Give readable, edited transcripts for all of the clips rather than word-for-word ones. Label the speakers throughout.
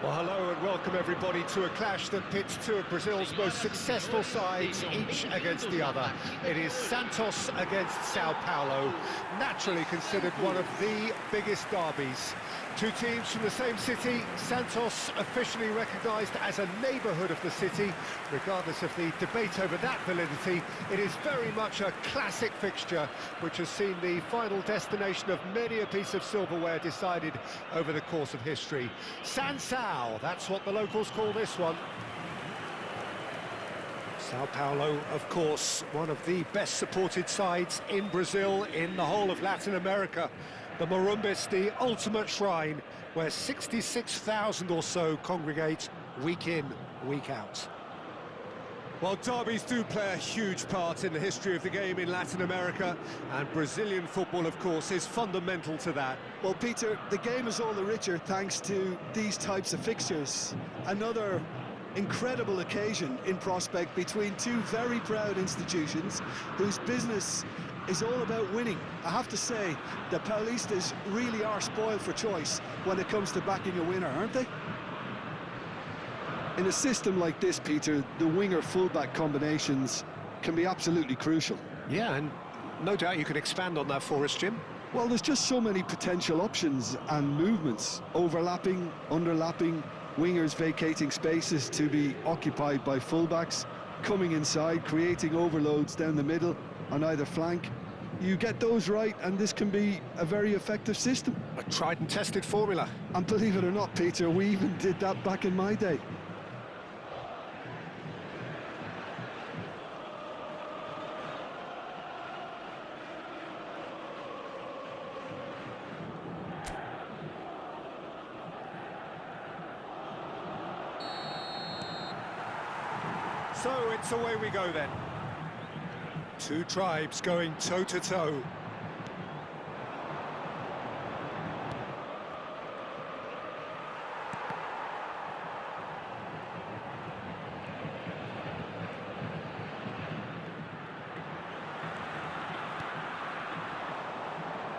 Speaker 1: Well, hello and welcome everybody to a clash that pits two of Brazil's most successful sides, each against the other. It is Santos against Sao Paulo, naturally considered one of the biggest derbies. Two teams from the same city, Santos officially recognised as a neighbourhood of the city. Regardless of the debate over that validity, it is very much a classic fixture, which has seen the final destination of many a piece of silverware decided over the course of history. Sao, that's what the locals call this one. Sao Paulo, of course, one of the best supported sides in Brazil, in the whole of Latin America. The Morumbis, the ultimate shrine, where 66,000 or so congregate week in, week out. Well, derbies do play a huge part in the history of the game in Latin America, and Brazilian football, of course, is fundamental to that.
Speaker 2: Well, Peter, the game is all the richer thanks to these types of fixtures. Another incredible occasion in prospect between two very proud institutions whose business is all about winning. I have to say, the Paulistas really are spoiled for choice when it comes to backing a winner, aren't they? In a system like this, Peter, the winger-fullback combinations can be absolutely crucial.
Speaker 1: Yeah, and no doubt you can expand on that for us, Jim.
Speaker 2: Well, there's just so many potential options and movements. Overlapping, underlapping, wingers vacating spaces to be occupied by fullbacks, coming inside, creating overloads down the middle on either flank. You get those right, and this can be a very effective system.
Speaker 1: A tried and tested formula.
Speaker 2: And believe it or not, Peter, we even did that back in my day.
Speaker 1: So it's away we go then. Two tribes going toe-to-toe.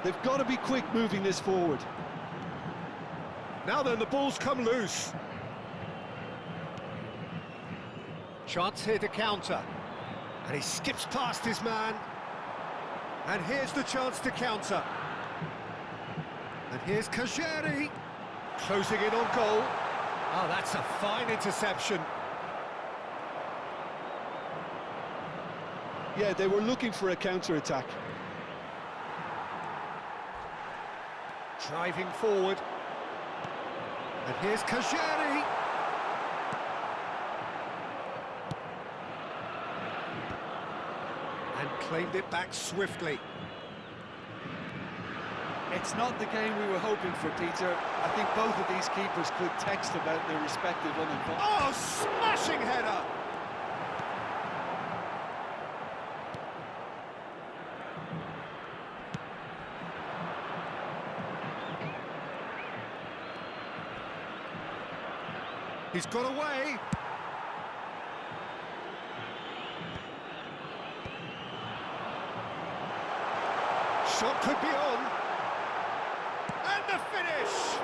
Speaker 2: They've got to be quick moving this forward.
Speaker 1: Now then, the ball's come loose. Chance here to counter. And he skips past his man. And here's the chance to counter. And here's Kajeri. Closing in on goal. Oh, that's a fine interception.
Speaker 2: Yeah, they were looking for a counter-attack.
Speaker 1: Driving forward. And here's Kajeri. And claimed it back swiftly.
Speaker 2: It's not the game we were hoping for, Peter. I think both of these keepers could text about their respective uninvolved.
Speaker 1: Oh, smashing header! He's got away. Shot could be on. And the finish!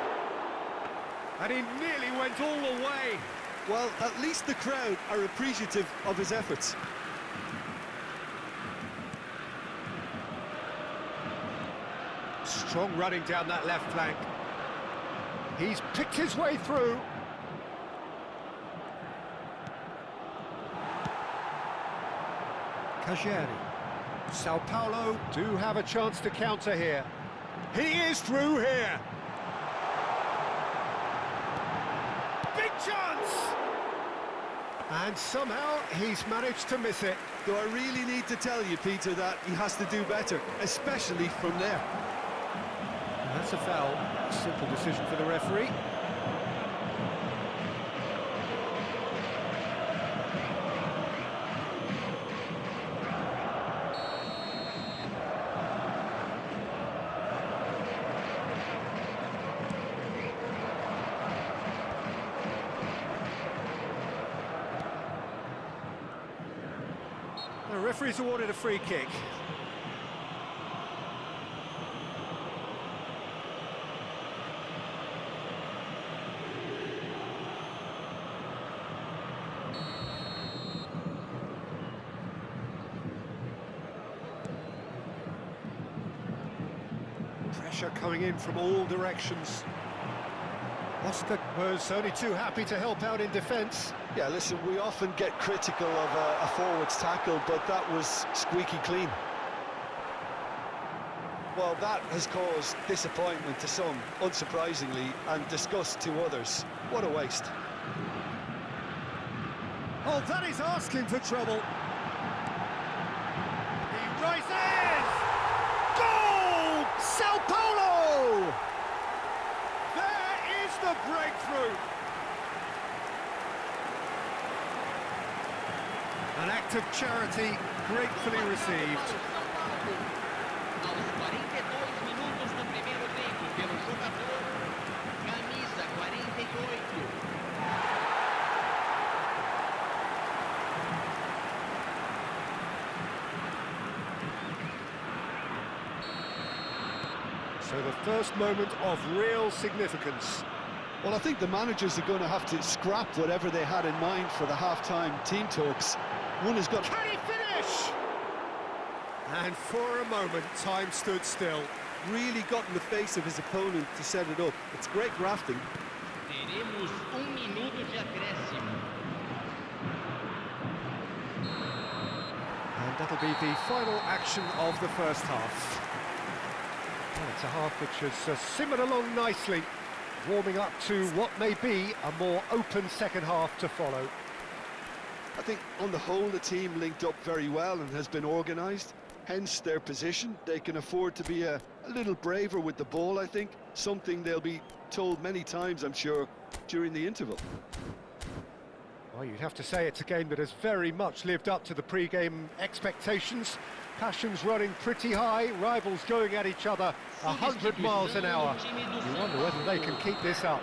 Speaker 1: And he nearly went all the way.
Speaker 2: Well, at least the crowd are appreciative of his efforts.
Speaker 1: Strong running down that left flank. He's picked his way through. Kajeri. Sao Paulo do have a chance to counter here. He is through here. Big chance! And somehow he's managed to miss it.
Speaker 2: Do I really need to tell you, Peter, that he has to do better, especially from there?
Speaker 1: And that's a foul. Simple decision for the referee. The referee's awarded a free kick. Pressure coming in from all directions. Oscar was only too happy to help out in defence.
Speaker 2: Yeah, listen, we often get critical of a forward's tackle, but that was squeaky clean. Well, that has caused disappointment to some, unsurprisingly, and disgust to others. What a waste.
Speaker 1: Oh, that is asking for trouble. He rises! Goal! Sao Paulo! There is the breakthrough. An act of charity gratefully received.
Speaker 3: Aos 42 minutos do primeiro tempo, pelo jogador, camisa 48.
Speaker 1: So the first moment of real significance.
Speaker 2: Well, I think the managers are going to have to scrap whatever they had in mind for the half-time team talks. One has got...
Speaker 1: Can he finish? And for a moment, time stood still.
Speaker 2: really got in the face of his opponent to set it up. It's great grafting.
Speaker 3: Teremos minuto de acréscimo.
Speaker 1: And that'll be the final action of the first half. Well, it's a half which has simmered along nicely, warming up to what may be a more open second half to follow.
Speaker 2: I think on the whole the team linked up very well and has been organised, hence their position. They can afford to be a little braver with the ball, I think, something they'll be told many times, I'm sure, during the interval.
Speaker 1: Well, you'd have to say it's a game that has very much lived up to the pre-game expectations. Passions running pretty high, rivals going at each other 100 miles an hour. You wonder whether they can keep this up.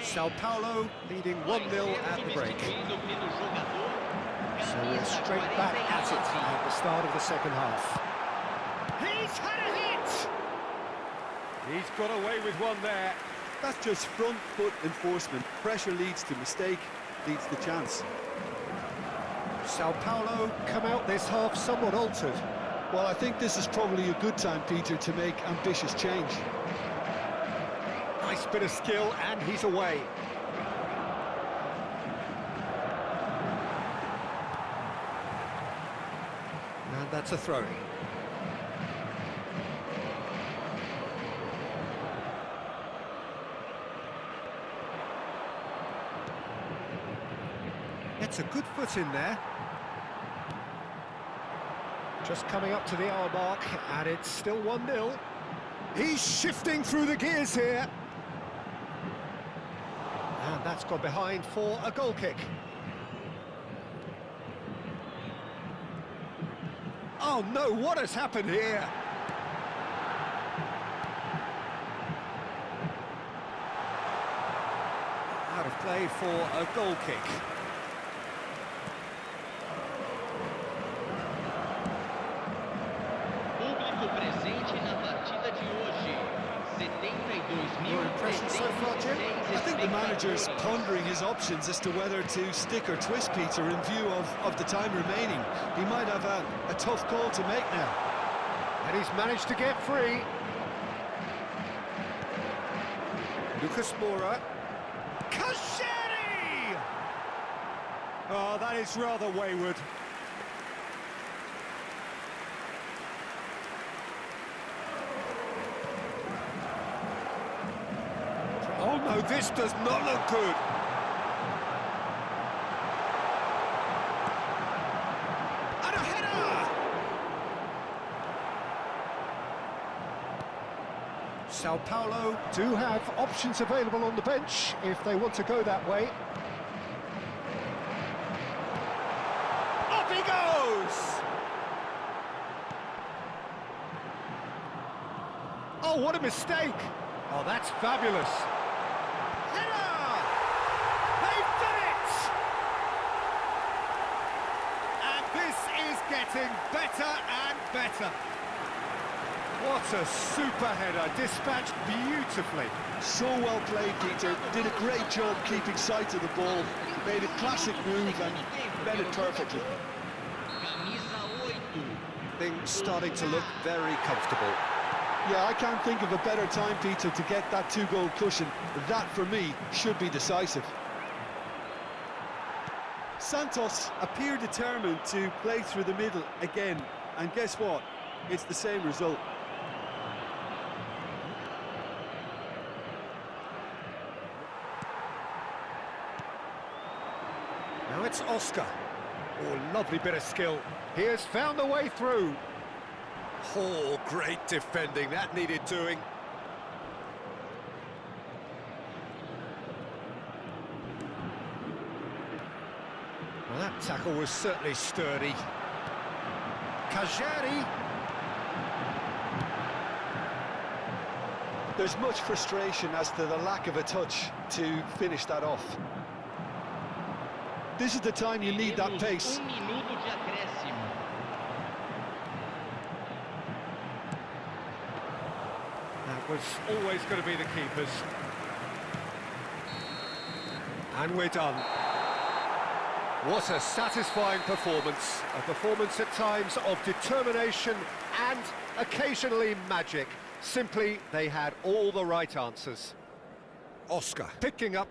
Speaker 1: Sao Paulo leading 1-0 at the break. So we're straight back at it at the start of the second half. He's had a hit! He's got away with one there.
Speaker 2: That's just front foot enforcement. Pressure leads to mistake, leads to chance.
Speaker 1: Sao Paulo come out this half somewhat altered.
Speaker 2: Well, I think this is probably a good time, Peter, to make ambitious change.
Speaker 1: Nice bit of skill, and he's away. And that's a throw-in. Gets a good foot in there. Just coming up to the hour mark, and it's still 1-0. He's shifting through the gears here. And that's gone behind for a goal kick. Oh no, what has happened here? Out of play for a goal kick.
Speaker 3: Público presente na partida de hoje. 72.000.
Speaker 2: I think the manager's pondering his options as to whether to stick or twist Peter in view of the time remaining. He might have a tough call to make now.
Speaker 1: And he's managed to get free. Lucas Moura. Kashani! Oh, that is rather wayward. Oh no, this does not look good. And a header! Sao Paulo do have options available on the bench if they want to go that way. Up he goes! Oh, what a mistake! Oh, that's fabulous. Header! They've done it! And this is getting better and better. What a super header, dispatched beautifully.
Speaker 2: So well played, Peter. Did a great job keeping sight of the ball. Made a classic move and met it perfectly.
Speaker 3: Camisa 8.
Speaker 1: Things starting to look very comfortable.
Speaker 2: Yeah, I can't think of a better time, Peter, to get that 2-goal cushion. That, for me, should be decisive. Santos appear determined to play through the middle again. And guess what? It's the same result.
Speaker 1: Now it's Oscar. Oh, lovely bit of skill. He has found the way through. Oh, great defending. That needed doing. Well, that tackle was certainly sturdy. Kajari.
Speaker 2: There's much frustration as to the lack of a touch to finish that off. This is the time you need that pace.
Speaker 3: Minuto de acréscimo.
Speaker 1: That was always going to be the keepers. And we're done. What a satisfying performance. A performance at times of determination and occasionally magic. Simply, they had all the right answers. Oscar picking up